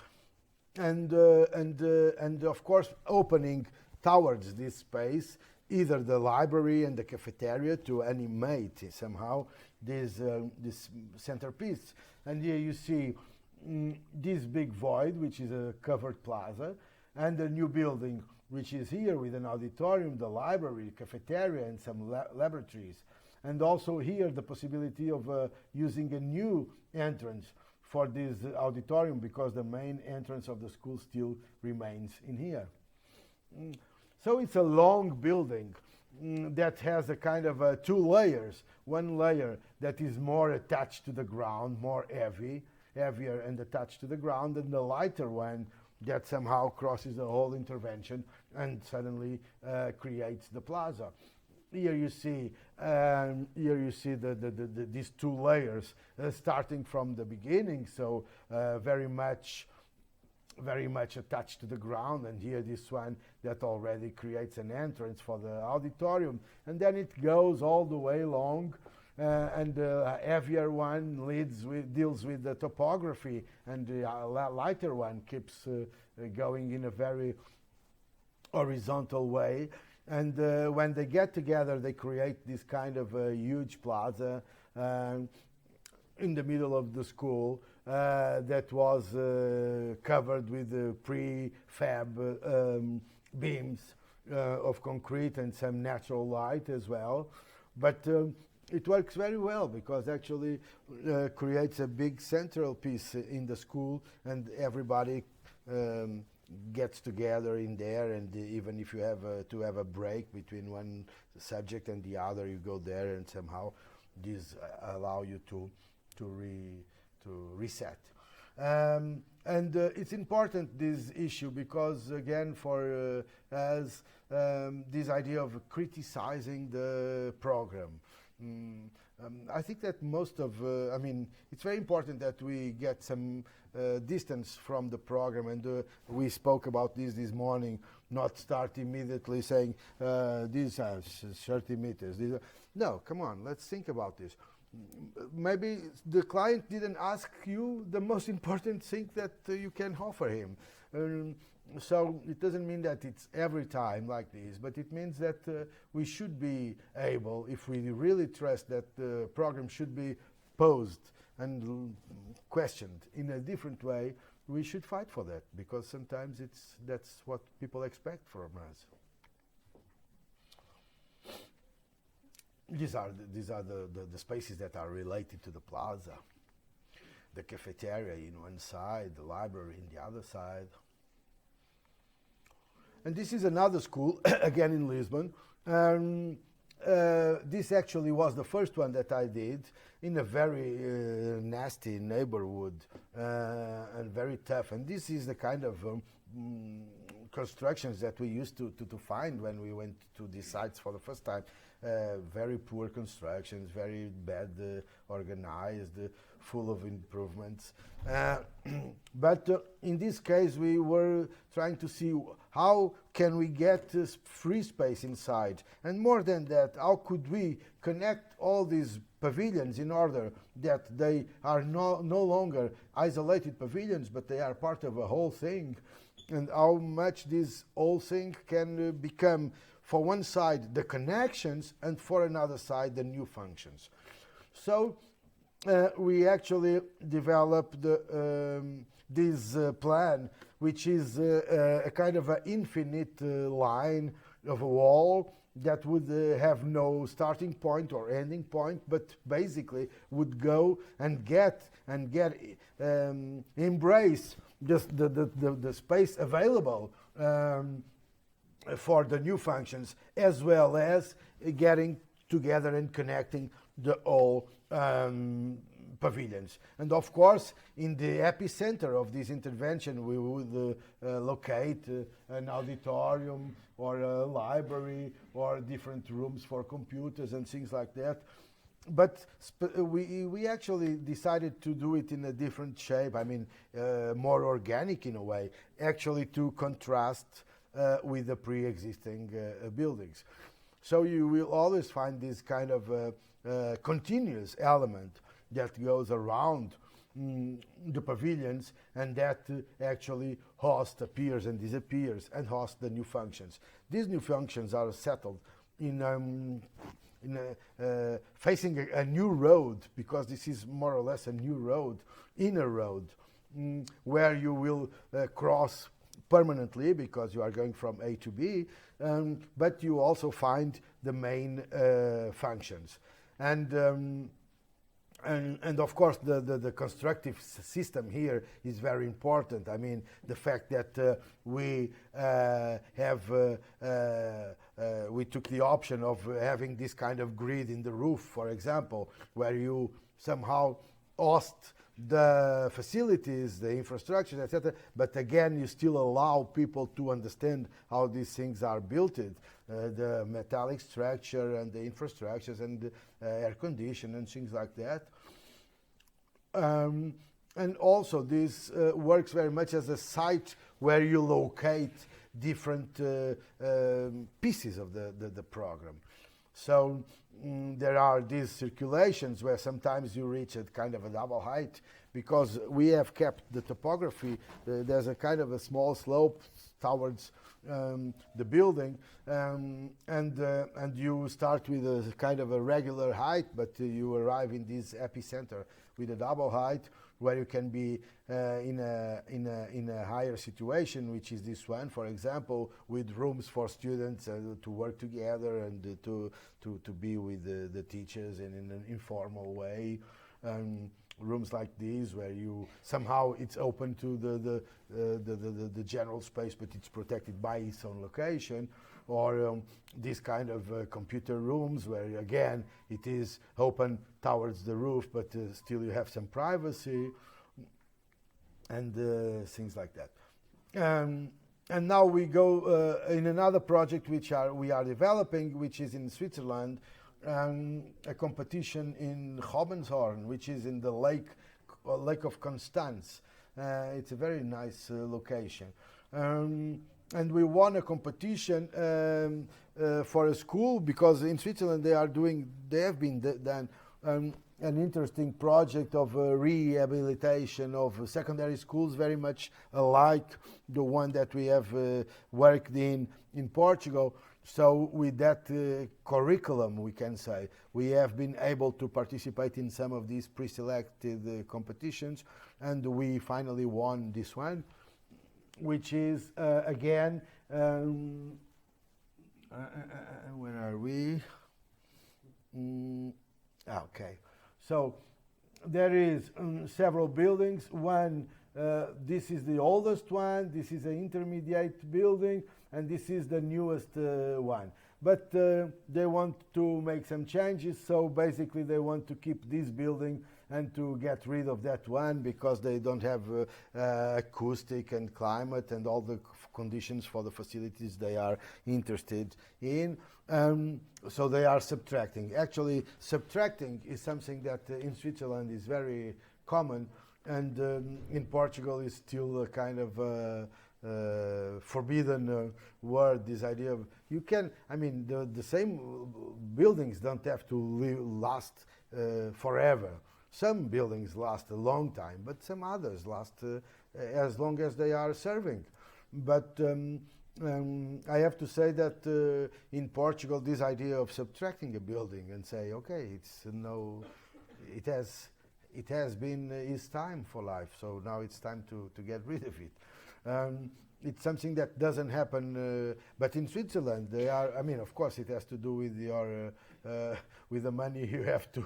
And of course, opening towards this space either the library and the cafeteria to animate somehow this centerpiece. And here you see this big void, which is a covered plaza, and a new building, which is here with an auditorium, the library, cafeteria, and some laboratories. And also here the possibility of using a new entrance for this auditorium, because the main entrance of the school still remains in here. So it's a long building that has a kind of 2 layers. One layer that is more attached to the ground, more heavier and attached to the ground, and the lighter one that somehow crosses the whole intervention and suddenly creates the plaza. Here you see these 2 layers starting from the beginning, so very much attached to the ground, and here this one that already creates an entrance for the auditorium, and then it goes all the way along, and the heavier one deals with the topography, and the lighter one keeps going in a very horizontal way. And when they get together, they create this kind of a huge plaza in the middle of the school that was covered with prefab beams of concrete and some natural light as well. But it works very well, because actually creates a big central piece in the school, and everybody gets together in there, and even if you have to have a break between one subject and the other, you go there, and somehow these allow you to reset. And it's important, this issue, because again, for as this idea of criticizing the program. I think that most of, I mean, it's very important that we get some distance from the program, and we spoke about this morning, not start immediately saying, these are 30 meters. No, come on, let's think about this. Maybe the client didn't ask you the most important thing that you can offer him. So it doesn't mean that it's every time like this, but it means that we should be able, if we really trust that the program should be posed and questioned in a different way, we should fight for that, because sometimes that's what people expect from us. These are the spaces that are related to the plaza. The cafeteria in one side, the library in the other side. And this is another school, again in Lisbon. This actually was the first one that I did in a very nasty neighborhood and very tough. And this is the kind of constructions that we used to find when we went to these sites for the first time. Very poor constructions, very bad organized, full of improvements. But in this case, we were trying to see how can we get free space inside. And more than that, how could we connect all these pavilions in order that they are no longer isolated pavilions, but they are part of a whole thing. And how much this whole thing can become, for one side, the connections, and for another side, the new functions. So we actually developed this plan, which is a kind of an infinite line of a wall that would have no starting point or ending point, but basically would go and embrace just the space available for the new functions, as well as getting together and connecting the all pavilions. And of course, in the epicenter of this intervention, we would locate an auditorium or a library or different rooms for computers and things like that. But we actually decided to do it in a different shape, I mean, more organic in a way, actually to contrast with the pre-existing buildings. So you will always find this kind of continuous element that goes around the pavilions, and that actually host appears and disappears and hosts the new functions. These new functions are settled in facing a new road, because this is more or less a new road, inner road, where you will cross permanently because you are going from A to B, but you also find the main functions. And of course, the constructive system here is very important. I mean, the fact that we took the option of having this kind of grid in the roof, for example, where you somehow host the facilities, the infrastructure, etc. But again, you still allow people to understand how these things are built, the metallic structure and the infrastructures and the air condition and things like that. And also this works very much as a site where you locate different pieces of the program. So there are these circulations where sometimes you reach a kind of a double height, because we have kept the topography. There's a kind of a small slope towards the building, and you start with a kind of a regular height, but you arrive in this epicenter with a double height, where you can be in a higher situation, which is this one, for example, with rooms for students to work together and to be with the teachers in an informal way. Rooms like these, where you somehow it's open to the general space, but it's protected by its own location. Or this kind of computer rooms, where again it is open towards the roof, but still you have some privacy. and things like that. And now we go in another project we are developing, which is in Switzerland, a competition in Hobenshorn, which is in the Lake of Constance. It's a very nice location. And we won a competition for a school, because in Switzerland they have been done an interesting project of rehabilitation of secondary schools, very much alike the one that we have worked in Portugal. So with that curriculum, we can say, we have been able to participate in some of these pre-selected competitions, and we finally won this one, which is again, where are we? Okay, so there is several buildings. One, this is the oldest one, this is an intermediate building, and this is the newest one. But they want to make some changes, so basically they want to keep this building and to get rid of that one, because they don't have acoustic and climate and all the conditions for the facilities they are interested in. So they are subtracting. Actually, subtracting is something that in Switzerland is very common, and in Portugal is still a kind of forbidden word. This idea of the same buildings don't have to last forever. Some buildings last a long time, but some others last as long as they are serving. But I have to say that in Portugal, this idea of subtracting a building and say, okay, it has been its time for life, so now it's time to get rid of it. It's something that doesn't happen, but in Switzerland they are. Of course, it has to do with your with the money you have to.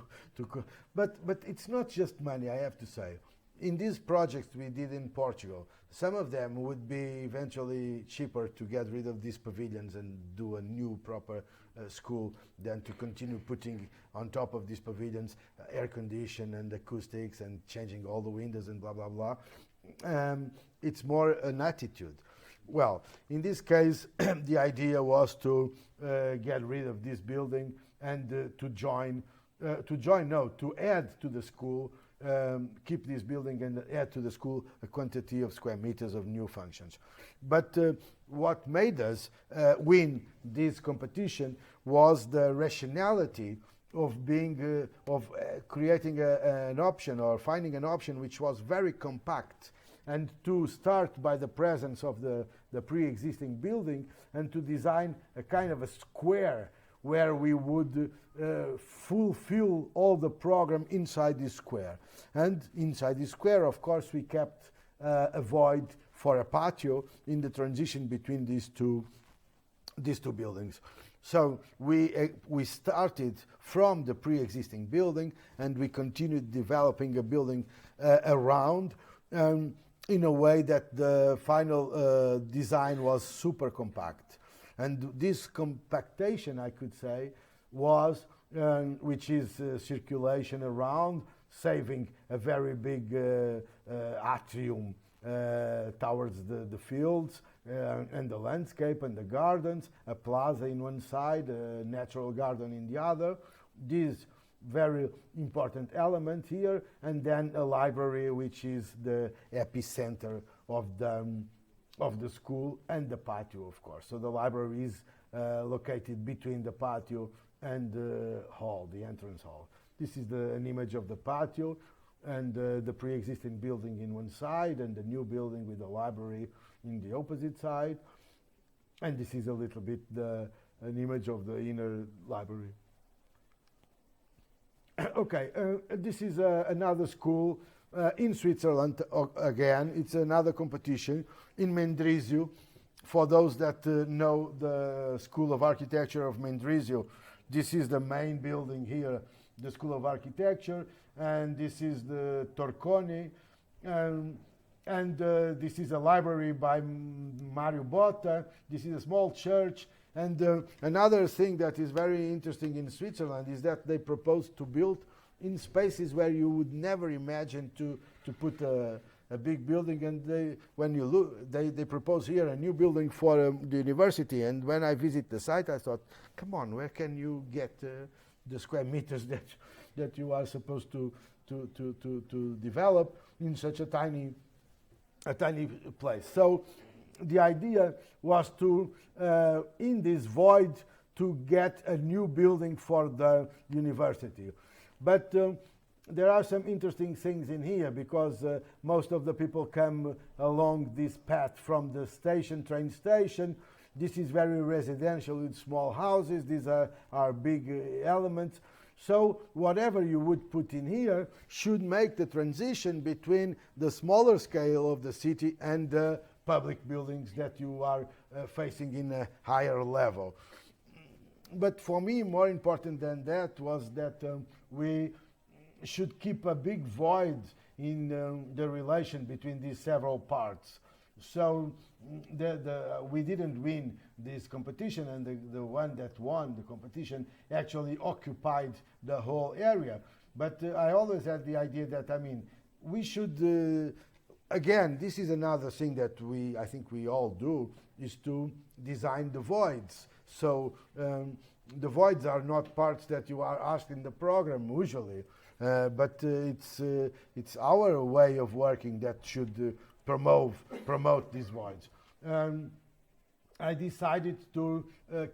But it's not just money. I have to say, in these projects we did in Portugal, some of them would be eventually cheaper to get rid of these pavilions and do a new proper school than to continue putting on top of these pavilions air condition and acoustics and changing all the windows and blah blah blah. It's more an attitude. Well, in this case, the idea was to get rid of this building and to add to the school, keep this building and add to the school a quantity of square meters of new functions. But what made us win this competition was the rationality of creating an option, or finding an option which was very compact, and to start by the presence of the pre-existing building, and to design a kind of a square where we would fulfill all the program inside this square. And inside this square, of course, we kept a void for a patio in the transition between these two buildings. So we started from the pre-existing building, and we continued developing a building around, in a way that the final design was super compact. And this compactation, I could say, was, which is circulation around, saving a very big atrium towards the fields and the landscape and the gardens, a plaza in one side, a natural garden in the other. This very important element here, and then a library, which is the epicenter of the school, and the patio, of course. So the library is located between the patio and the hall, the entrance hall. This is an image of the patio, and the pre-existing building in one side, and the new building with the library in the opposite side. And this is a little bit an image of the inner library. Okay, this is another school in Switzerland. Again, it's another competition in Mendrisio. For those that know the School of Architecture of Mendrisio, this is the main building here, the School of Architecture, and this is the Torconi, and this is a library by Mario Botta. This is a small church. And another thing that is very interesting in Switzerland is that they propose to build in spaces where you would never imagine to put a a big building, and when you look, they propose here a new building for the university. And when I visit the site, I thought, come on, where can you get the square meters that you are supposed to develop in such a tiny place? So the idea was to, in this void, to get a new building for the university. But there are some interesting things in here, because most of the people come along this path from the train station. This is very residential with small houses. These are big elements. So whatever you would put in here should make the transition between the smaller scale of the city and the public buildings that you are facing in a higher level. But for me, more important than that was that we should keep a big void in the relation between these several parts. So we didn't win this competition, and the one that won the competition actually occupied the whole area. But I always had the idea that, I mean, we should, again, this is another thing that I think we all do, is to design the voids. So the voids are not parts that you are asked in the program usually, but it's our way of working that should promote these voids. I decided to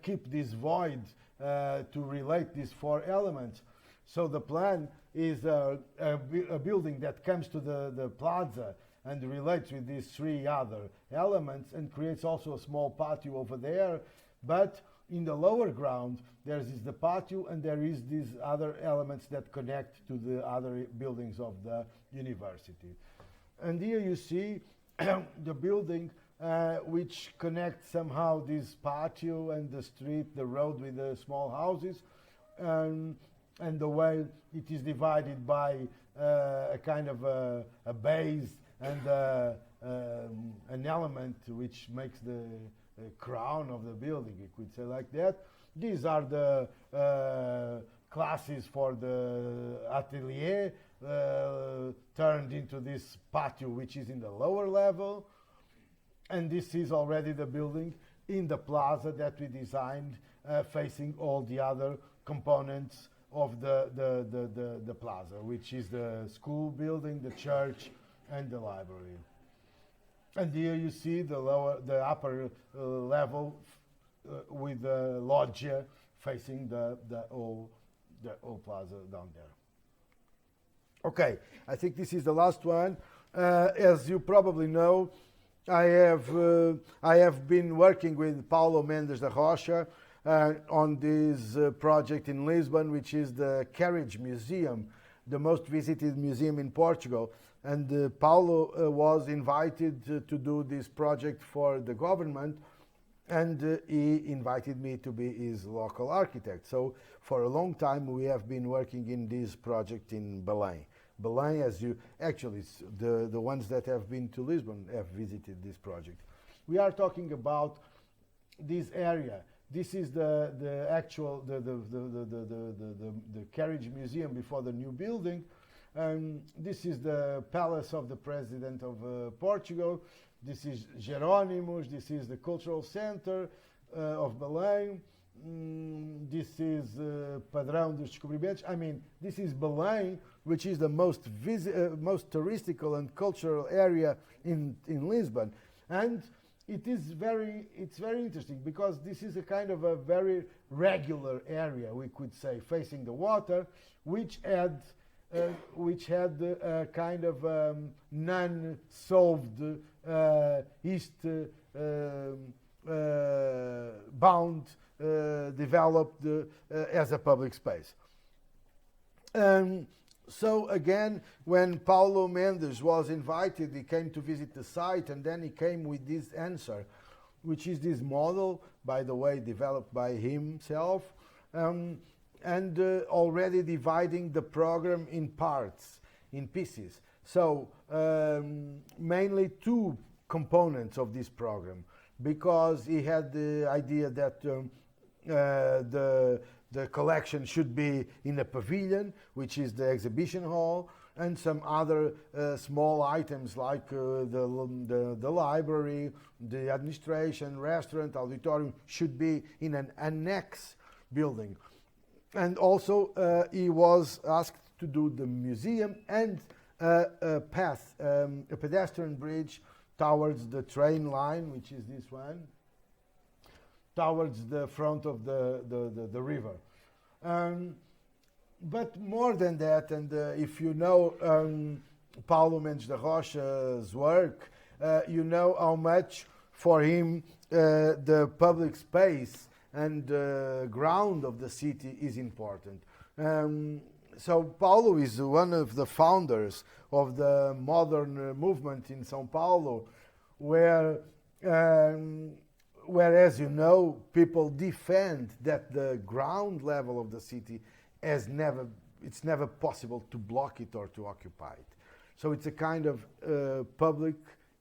keep this void to relate these four elements. So the plan is a building that comes to the plaza and relates with these three other elements, and creates also a small patio over there. But in the lower ground, there is the patio, and there is these other elements that connect to the other buildings of the university. And here you see the building which connects somehow this patio and the street, the road with the small houses, and the way it is divided by a kind of a base and an element which makes the crown of the building, you could say like that. These are the classes for the atelier, turned into this patio which is in the lower level. And this is already the building in the plaza that we designed, facing all the other components of the plaza, which is the school building, the church, and the library. And here you see the upper level with the loggia facing the whole plaza down there. Okay, I think this is the last one. As you probably know, I have been working with Paulo Mendes da Rocha on this project in Lisbon, which is the Carriage Museum, the most visited museum in Portugal. And Paulo was invited to do this project for the government, and he invited me to be his local architect. So for a long time we have been working in this project in Belém. Belém, actually the ones that have been to Lisbon have visited this project. We are talking about this area. This is the actual Carriage Museum before the new building. This is the palace of the president of Portugal. This is Jerónimos. This is the cultural center of Belém. This is Padrão dos Descobrimentos. I mean, this is Belém, which is the most touristical and cultural area in Lisbon. And it's very interesting, because this is a kind of a very regular area, we could say, facing the water, which had a kind of non-solved east bound developed as a public space. So again, when Paulo Mendes was invited, he came to visit the site, and then he came with this answer, which is this model, by the way, developed by himself, and already dividing the program in parts, in pieces. So mainly two components of this program, because he had the idea that the collection should be in a pavilion, which is the exhibition hall, and some other small items like the library, the administration, restaurant, auditorium should be in an annex building. And also he was asked to do the museum and a path, a pedestrian bridge towards the train line, which is this one, towards the front of the river. But more than that, and if you know Paulo Mendes da Rocha's work, you know how much for him the public space and ground of the city is important. So Paulo is one of the founders of the modern movement in São Paulo, where, as you know, people defend that the ground level of the city it's never possible to block it or to occupy it. So it's a kind of public,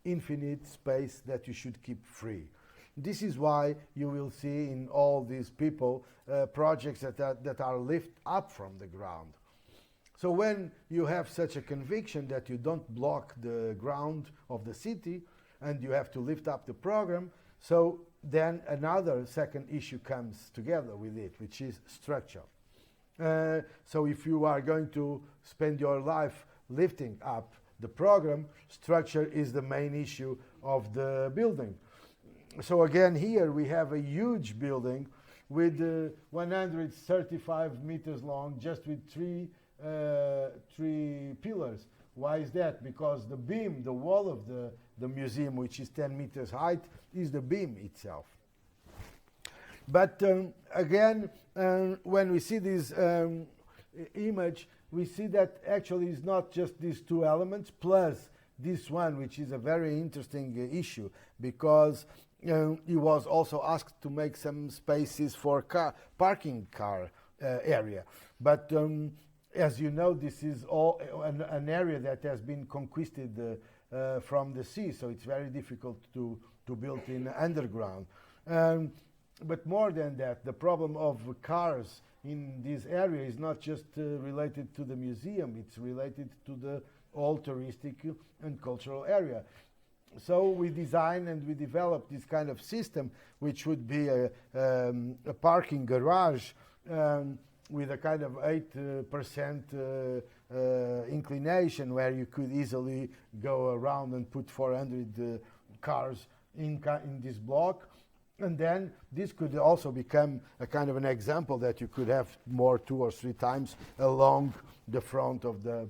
infinite space that you should keep free. This is why you will see in all these people projects that are lifted up from the ground. So when you have such a conviction that you don't block the ground of the city and you have to lift up the program, so then another second issue comes together with it, which is structure. So if you are going to spend your life lifting up the program, structure is the main issue of the building. So again, here we have a huge building with 135 meters long, just with three pillars. Why is that? Because the beam, the wall of the museum, which is 10 meters height, is the beam itself. But again, when we see this image, we see that actually it's not just these two elements, plus this one, which is a very interesting issue, because he was also asked to make some spaces for parking car area. But as you know, this is all an area that has been conquisted from the sea, so it's very difficult to build in underground. But more than that, the problem of cars in this area is not just related to the museum, it's related to the whole touristic and cultural area. So we design and we develop this kind of system, which would be a parking garage with a kind of 8% inclination, where you could easily go around and put 400 cars in this block. And then this could also become a kind of an example that you could have more 2 or 3 times along the front of the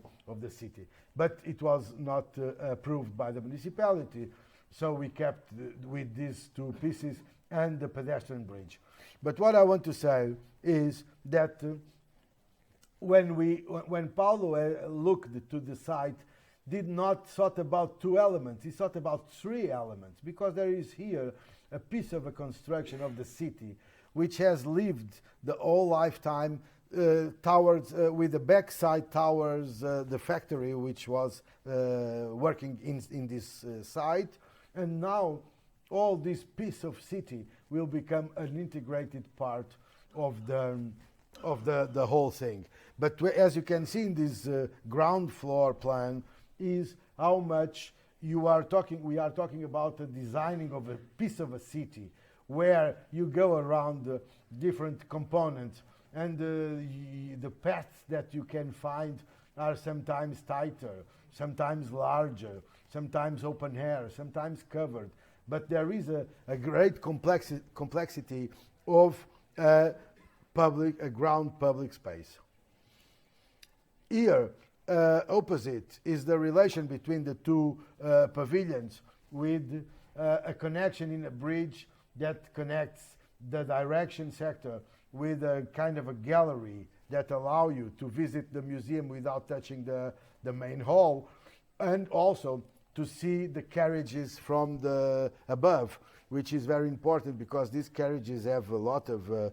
city. But it was not approved by the municipality, so we kept with these 2 pieces and the pedestrian bridge. But what I want to say is that when Paulo looked to the site, did not thought about 2 elements, he thought about 3 elements, because there is here a piece of a construction of the city which has lived the whole lifetime towards with the backside towards the factory which was working in this site, and now all this piece of city will become an integrated part of the whole thing. But as you can see in this ground floor plan is how much we are talking about the designing of a piece of a city where you go around the different components, and the paths that you can find are sometimes tighter, sometimes larger, sometimes open air, sometimes covered. But there is a great complexity of a ground public space. Here, opposite is the relation between the 2 pavilions, with a connection in a bridge that connects the direction sector with a kind of a gallery that allow you to visit the museum without touching the main hall, and also to see the carriages from the above, which is very important because these carriages have a lot of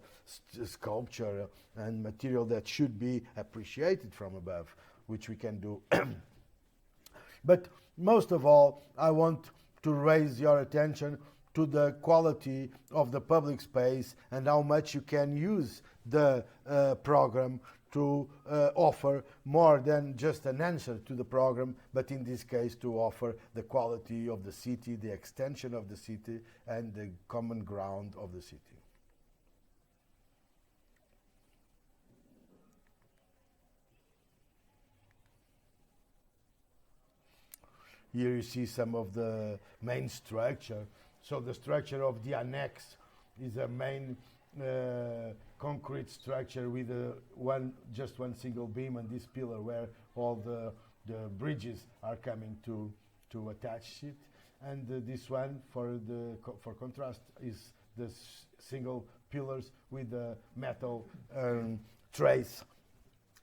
sculpture and material that should be appreciated from above, which we can do. But most of all, I want to raise your attention to the quality of the public space and how much you can use the program to offer more than just an answer to the program, but in this case to offer the quality of the city, the extension of the city, and the common ground of the city. Here you see some of the main structure. So the structure of the annex is a main concrete structure with just one single beam and this pillar where all the bridges are coming to attach it. And this one, for contrast, is the single pillars with the metal trays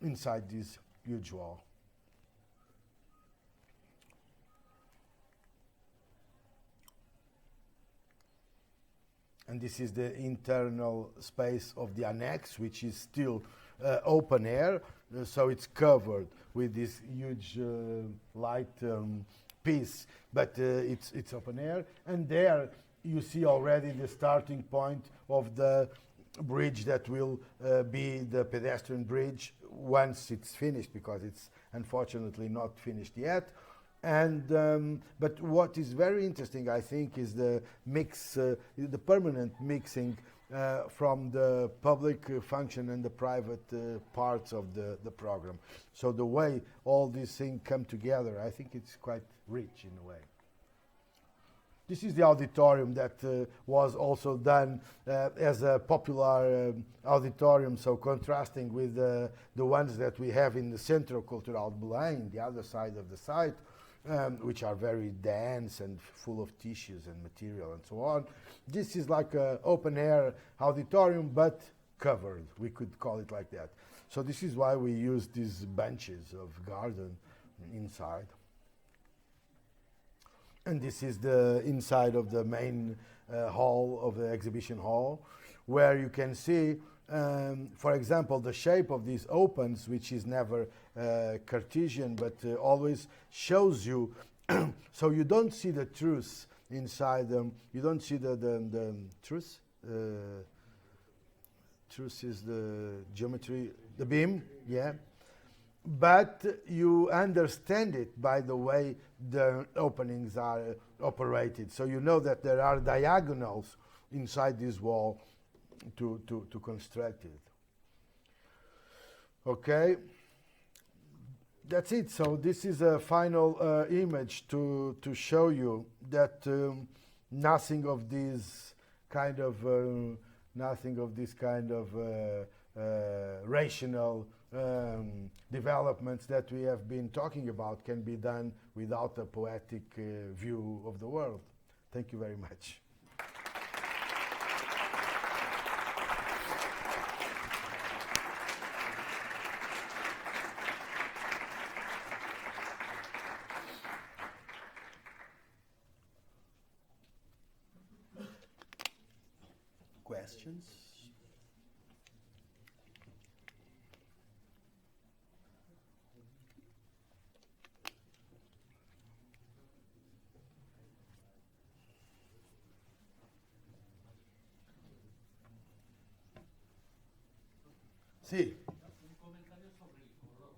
inside this huge wall. And this is the internal space of the annex, which is still open air. So it's covered with this huge light piece, but it's open air. And there you see already the starting point of the bridge that will be the pedestrian bridge once it's finished, because it's unfortunately not finished yet. And but what is very interesting, I think, is the mix, the permanent mixing from the public function and the private parts of the program. So the way all these things come together, I think it's quite rich in a way. This is the auditorium that was also done as a popular auditorium, so contrasting with the ones that we have in the Centro Cultural de Belém, the other side of the site. Which are very dense and full of tissues and material and so on. This is like an open air auditorium, but covered. We could call it like that. So this is why we use these benches of garden inside. And this is the inside of the main hall of the exhibition hall, where you can see, for example, the shape of these opens, which is never Cartesian, but always shows you, so you don't see the truth inside them. You don't see the truth. Truth is the geometry, the beam, yeah. But you understand it by the way the openings are operated. So you know that there are diagonals inside this wall to construct it. Okay, that's it. So this is a final image to show you that nothing of this kind of rational developments that we have been talking about can be done without a poetic view of the world. Thank you very much. Questions? Sí. Un comentario sobre el color.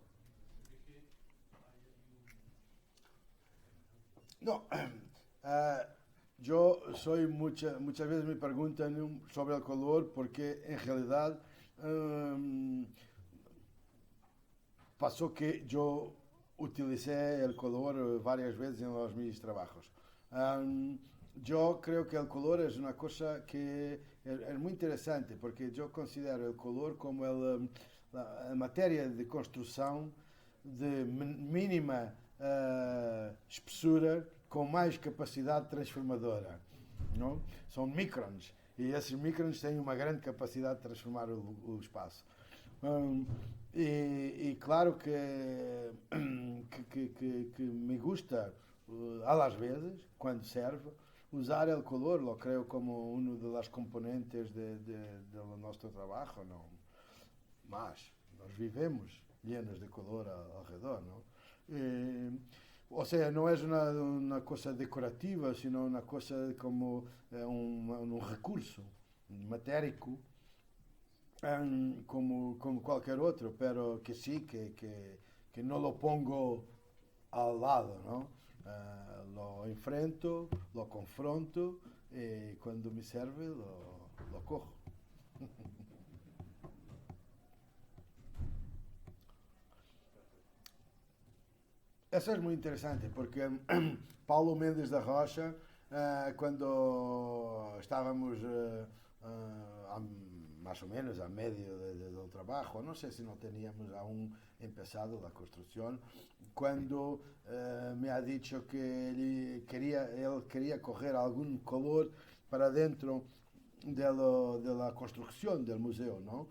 No, yo soy muchas veces me preguntan sobre el color porque en realidad pasó que yo utilicé el color varias veces en los mis trabajos. Yo creo que el color es una cosa que es muy interesante porque yo considero el color como la materia de construção de mínima espessura com mais capacidade transformadora. Não? São microns e esses microns têm uma grande capacidade de transformar o espaço. E claro que me gusta, às vezes, quando serve, usar o color, lo creo como uno de las componentes do nosso trabalho, não? Mas nós vivemos llenos de color ao redor, não? O sea, no es una cosa decorativa, sino una cosa como un recurso matérico como cualquier otro, pero que sí, que no lo pongo al lado, ¿no? Lo enfrento, lo confronto y cuando me sirve lo cojo. Eso es muy interesante porque Paulo Mendes da Rocha, cuando estábamos más o menos a medio del trabajo, no sé si no teníamos aún empezado la construcción, cuando me ha dicho que él quería coger algún color para dentro de la construcción del museo, ¿no?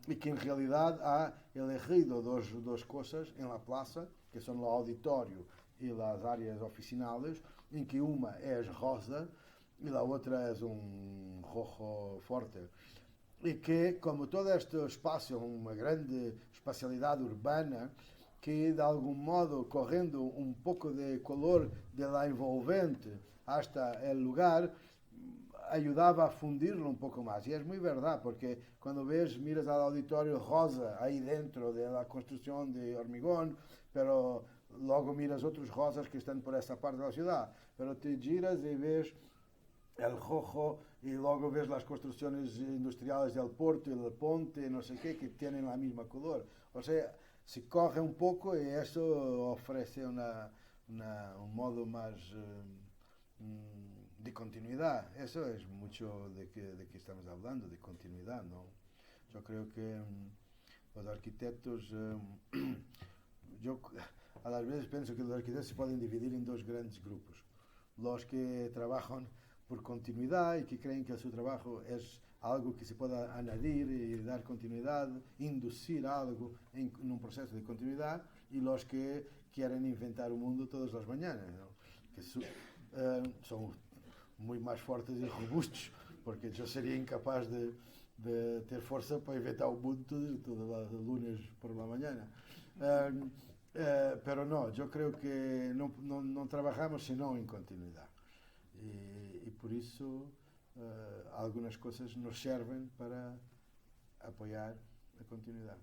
Y que en realidad ha elegido dos cosas en la plaza, que son el auditorio y las áreas oficinales, en que una es rosa y la otra es un rojo fuerte. E que, como todo este espaço, uma grande espacialidade urbana, que de algum modo, correndo um pouco de color de la envolvente hasta el lugar, ayudaba a fundirlo un poco más. Y es muy verdad, porque cuando miras al auditorio rosa ahí dentro de la construcción de hormigón, pero luego miras otros rosas que están por esa parte de la ciudad, pero te giras y ves el rojo y luego ves las construcciones industriales del puerto y del ponte, no sé qué, que tienen la misma color. O sea, se coge un poco y eso ofrece un modo más de continuidad. Eso es mucho de que estamos hablando, de continuidad, ¿no? Yo creo que los arquitectos, yo a las veces pienso que los arquitectos se pueden dividir en dos grandes grupos. Los que trabajan por continuidad y que creen que su trabajo es algo que se pueda añadir y dar continuidad, inducir algo en un proceso de continuidad, y los que quieren inventar un mundo todas las mañanas, ¿no? Que son muy más fuertes y robustos, porque yo sería incapaz de ter fuerza para inventar un mundo todos los lunes por la mañana. Pero no, yo creo que no trabajamos sino en continuidad. Y por eso algunas cosas nos sirven para apoyar la continuidad.